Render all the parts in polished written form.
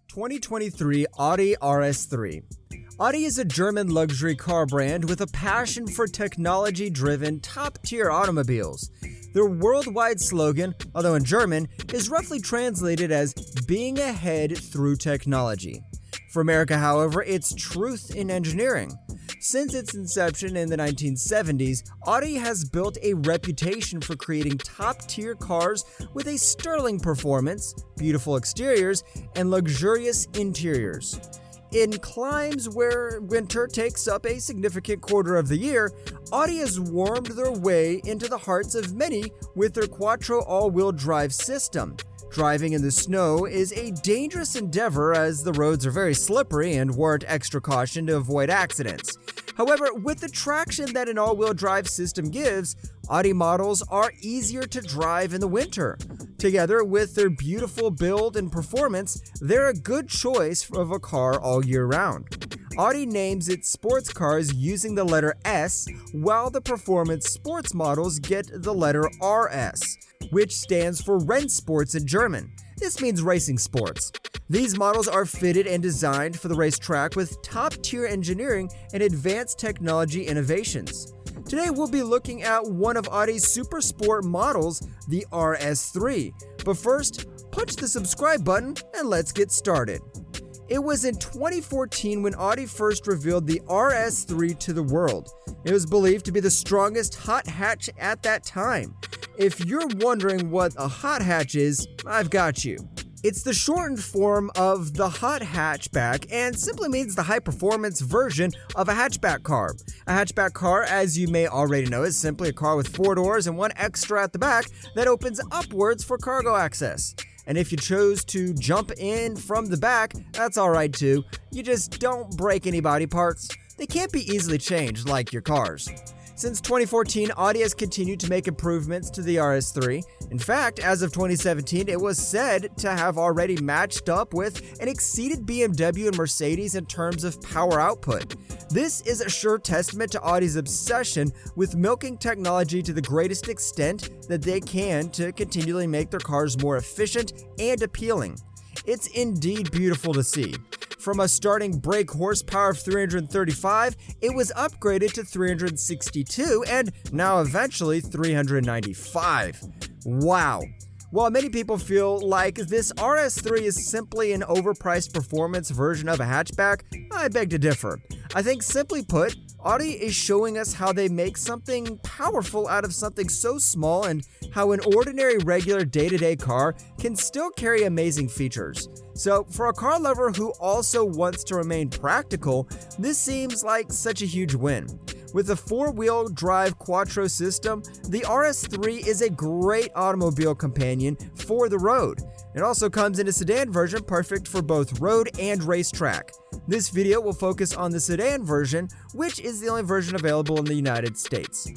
2023 Audi RS3. Audi is a German luxury car brand with a passion for technology-driven, top-tier automobiles. Their worldwide slogan, although in German, is roughly translated as being ahead through technology. For America, however, it's truth in engineering. Since its inception in the 1970s, Audi has built a reputation for creating top-tier cars with a sterling performance, beautiful exteriors, and luxurious interiors. In climes where winter takes up a significant quarter of the year, Audi has warmed their way into the hearts of many with their Quattro all-wheel drive system. Driving in the snow is a dangerous endeavor as the roads are very slippery and warrant extra caution to avoid accidents. However, with the traction that an all-wheel drive system gives, Audi models are easier to drive in the winter. Together with their beautiful build and performance, they're a good choice of a car all year round. Audi names its sports cars using the letter S, while the performance sports models get the letter RS, which stands for Rennsports in German. This means racing sports. These models are fitted and designed for the racetrack with top-tier engineering and advanced technology innovations. Today we'll be looking at one of Audi's super sport models, the RS3. But first, punch the subscribe button and let's get started. It was in 2014 when Audi first revealed the RS3 to the world. It was believed to be the strongest hot hatch at that time. If you're wondering what a hot hatch is, I've got you. It's the shortened form of the hot hatchback and simply means the high-performance version of a hatchback car. A hatchback car, as you may already know, is simply a car with 4 doors and one extra at the back that opens upwards for cargo access. And if you chose to jump in from the back, that's alright too. You just don't break any body parts. They can't be easily changed like your cars. Since 2014, Audi has continued to make improvements to the RS3. In fact, as of 2017, it was said to have already matched up with and exceeded BMW and Mercedes in terms of power output. This is a sure testament to Audi's obsession with milking technology to the greatest extent that they can to continually make their cars more efficient and appealing. It's indeed beautiful to see. From a starting brake horsepower of 335, it was upgraded to 362 and now eventually 395. Wow. While many people feel like this RS3 is simply an overpriced performance version of a hatchback, I beg to differ. I think simply put, Audi is showing us how they make something powerful out of something so small and how an ordinary regular day-to-day car can still carry amazing features. So for a car lover who also wants to remain practical, this seems like such a huge win. With a 4-wheel drive Quattro system, the RS3 is a great automobile companion for the road. It also comes in a sedan version perfect for both road and racetrack. This video will focus on the sedan version, which is the only version available in the United States.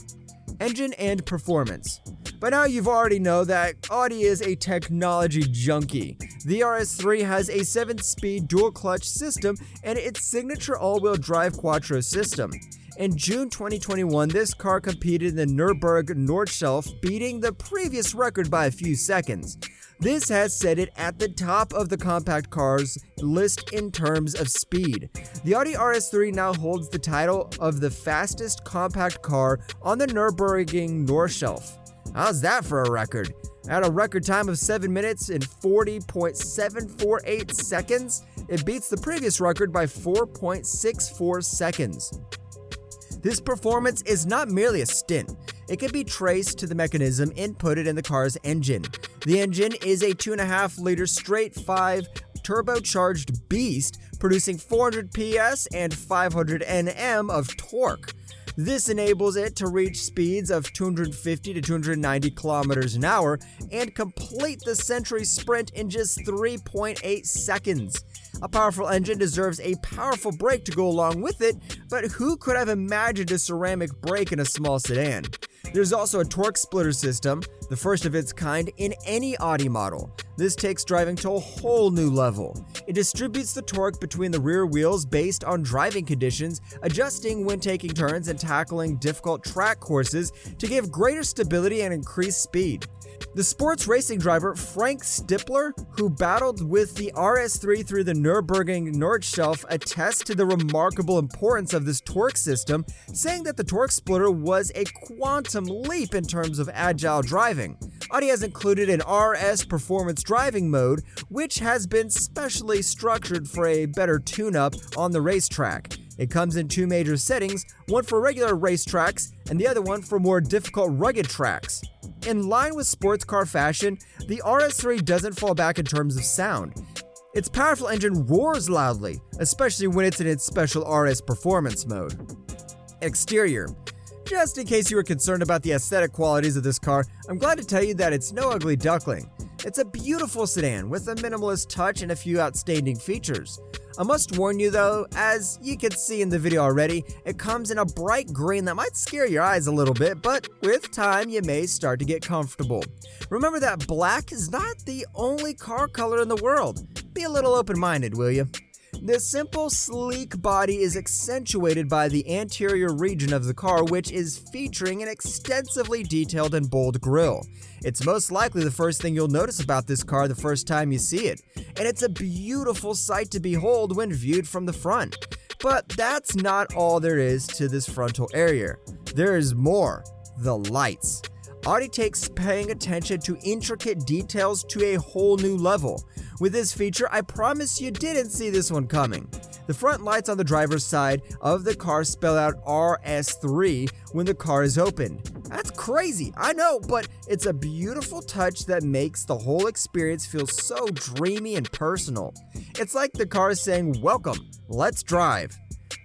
Engine and performance. By now you've already know that Audi is a technology junkie. The RS3 has a 7-speed dual-clutch system and its signature all-wheel drive Quattro system. In June 2021, this car competed in the Nürburgring Nordschleife, beating the previous record by a few seconds. This has set it at the top of the compact cars list in terms of speed. The Audi RS3 now holds the title of the fastest compact car on the Nürburgring Nordschleife. How's that for a record? At a record time of 7 minutes and 40.748 seconds, it beats the previous record by 4.64 seconds. This performance is not merely a stint. It can be traced to the mechanism inputted in the car's engine. The engine is a 2.5-liter straight 5 turbocharged beast, producing 400 PS and 500 Nm of torque. This enables it to reach speeds of 250 to 290 kilometers an hour and complete the century sprint in just 3.8 seconds. A powerful engine deserves a powerful brake to go along with it, but who could have imagined a ceramic brake in a small sedan? There's also a torque splitter system, the first of its kind in any Audi model. This takes driving to a whole new level. It distributes the torque between the rear wheels based on driving conditions, adjusting when taking turns and tackling difficult track courses to give greater stability and increased speed. The sports racing driver Frank Stippler, who battled with the RS3 through the Nürburgring Nordschleife, attests to the remarkable importance of this torque system, saying that the torque splitter was a quantum leap in terms of agile driving. Audi has included an RS performance driving mode, which has been specially structured for a better tune-up on the racetrack. It comes in two major settings, one for regular race tracks and the other one for more difficult rugged tracks. In line with sports car fashion, the RS3 doesn't fall back in terms of sound. Its powerful engine roars loudly, especially when it's in its special RS performance mode. Exterior. Just in case you were concerned about the aesthetic qualities of this car, I'm glad to tell you that it's no ugly duckling. It's a beautiful sedan with a minimalist touch and a few outstanding features. I must warn you though, as you can see in the video already, it comes in a bright green that might scare your eyes a little bit, but with time you may start to get comfortable. Remember that black is not the only car color in the world. Be a little open-minded, will you? The simple, sleek body is accentuated by the anterior region of the car, which is featuring an extensively detailed and bold grille. It's most likely the first thing you'll notice about this car the first time you see it, and it's a beautiful sight to behold when viewed from the front. But that's not all there is to this frontal area. There is more: the lights. Audi takes paying attention to intricate details to a whole new level. With this feature, I promise you didn't see this one coming. The front lights on the driver's side of the car spell out RS3 when the car is opened. That's crazy, I know, but it's a beautiful touch that makes the whole experience feel so dreamy and personal. It's like the car is saying, "Welcome, let's drive."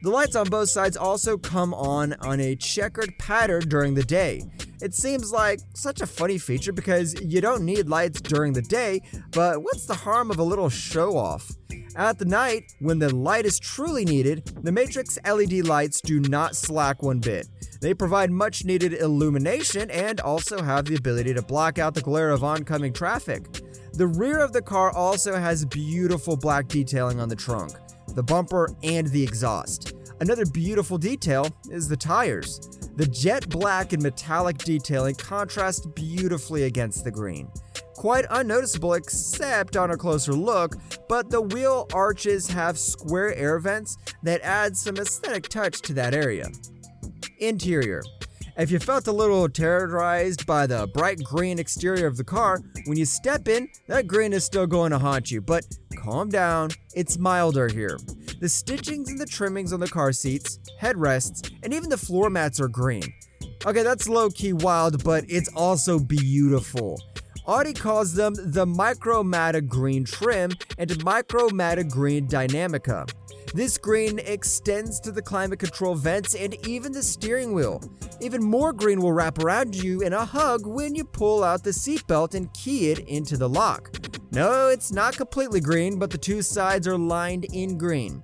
The lights on both sides also come on a checkered pattern during the day. It seems like such a funny feature because you don't need lights during the day, but what's the harm of a little show off? At the night, when the light is truly needed, the Matrix LED lights do not slack one bit. They provide much needed illumination and also have the ability to block out the glare of oncoming traffic. The rear of the car also has beautiful black detailing on the trunk, the bumper, and the exhaust. Another beautiful detail is the tires. The jet black and metallic detailing contrast beautifully against the green. Quite unnoticeable except on a closer look, but the wheel arches have square air vents that add some aesthetic touch to that area. Interior. If you felt a little terrorized by the bright green exterior of the car, when you step in, that green is still going to haunt you, but calm down, it's milder here. The stitchings and the trimmings on the car seats, headrests, and even the floor mats are green. Okay, that's low-key wild, but it's also beautiful. Audi calls them the Micromatic Green Trim and Micromatic Green Dynamica. This green extends to the climate control vents and even the steering wheel. Even more green will wrap around you in a hug when you pull out the seatbelt and key it into the lock. No, it's not completely green, but the two sides are lined in green.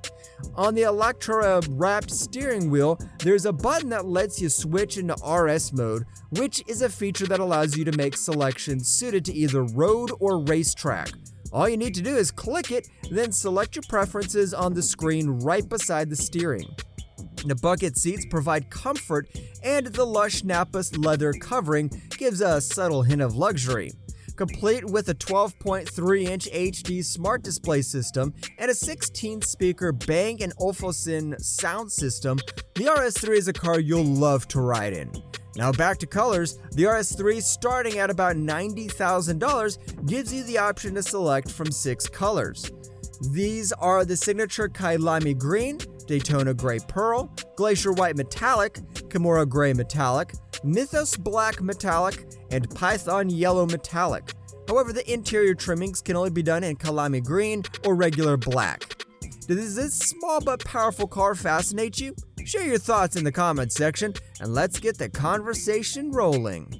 On the Electra-wrapped steering wheel, there's a button that lets you switch into RS mode, which is a feature that allows you to make selections suited to either road or racetrack. All you need to do is click it, then select your preferences on the screen right beside the steering. The bucket seats provide comfort, and the lush Napa leather covering gives a subtle hint of luxury. Complete with a 12.3-inch HD smart display system and a 16-speaker Bang & Olufsen sound system, the RS3 is a car you'll love to ride in. Now back to colors, the RS3 starting at about $90,000 gives you the option to select from 6 colors. These are the signature Kailami Green, Daytona Gray Pearl, Glacier White Metallic, Kimura Gray Metallic, Mythos Black Metallic, and Python Yellow Metallic. However, the interior trimmings can only be done in Kailami Green or regular black. Does this small but powerful car fascinate you? Share your thoughts in the comments section, and let's get the conversation rolling.